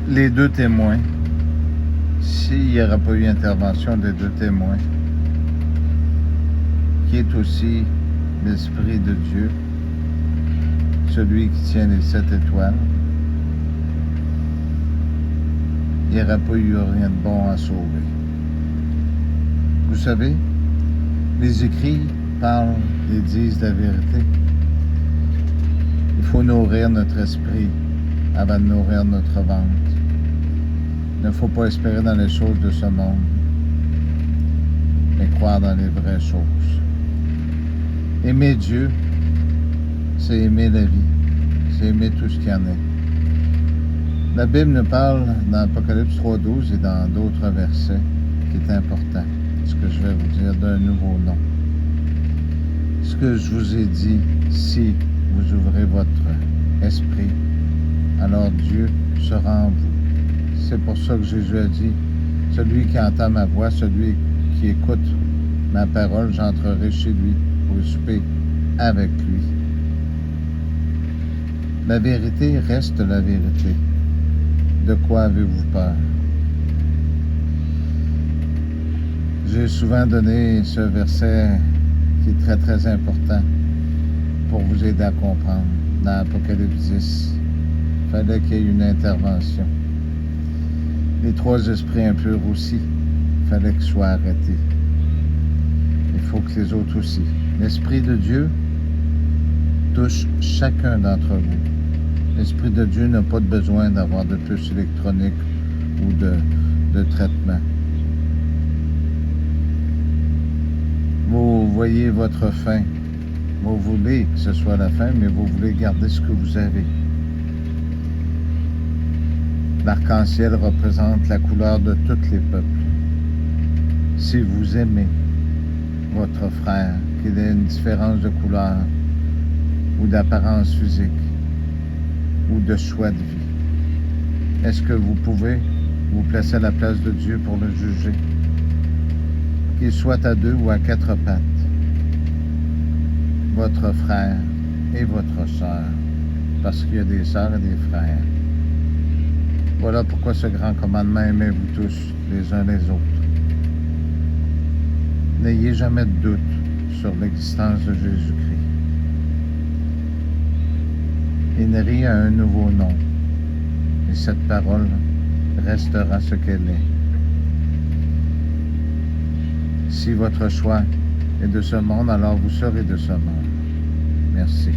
les deux témoins, s'il n'y aurait pas eu intervention des deux témoins, qui est aussi l'Esprit de Dieu, celui qui tient les 7 étoiles, il n'y aurait pas eu rien de bon à sauver. Vous savez, les écrits parlent et disent la vérité. Il faut nourrir notre esprit avant de nourrir notre ventre. Il ne faut pas espérer dans les choses de ce monde, mais croire dans les vraies choses. Aimer Dieu, c'est aimer la vie, c'est aimer tout ce qu'il y en est. La Bible nous parle dans Apocalypse 3.12 et dans d'autres versets qui est important. Ce que je vais vous dire d'un nouveau nom. Ce que je vous ai dit, si vous ouvrez votre esprit, alors Dieu sera en vous. C'est pour ça que Jésus a dit, celui qui entend ma voix, celui qui écoute ma parole, j'entrerai chez lui pour souper avec lui. La vérité reste la vérité. De quoi avez-vous peur? J'ai souvent donné ce verset qui est très très important pour vous aider à comprendre. Dans Apocalypse 10, il fallait qu'il y ait une intervention. Les 3 esprits impurs aussi, il fallait qu'ils soient arrêtés. Il faut que les autres aussi. L'Esprit de Dieu touche chacun d'entre vous. L'Esprit de Dieu n'a pas de besoin d'avoir de puces électroniques ou de traitement. Vous voyez votre fin. Vous voulez que ce soit la fin, mais vous voulez garder ce que vous avez. L'arc-en-ciel représente la couleur de tous les peuples. Si vous aimez votre frère, qu'il ait une différence de couleur ou d'apparence physique, ou de choix de vie. Est-ce que vous pouvez vous placer à la place de Dieu pour le juger? Qu'il soit à 2 ou à 4 pattes, votre frère et votre sœur, parce qu'il y a des sœurs et des frères. Voilà pourquoi ce grand commandement, aimez-vous tous les uns les autres. N'ayez jamais de doute sur l'existence de Jésus-Christ. Il n'y a un nouveau nom, et cette parole restera ce qu'elle est. Si votre choix est de ce monde, alors vous serez de ce monde. Merci.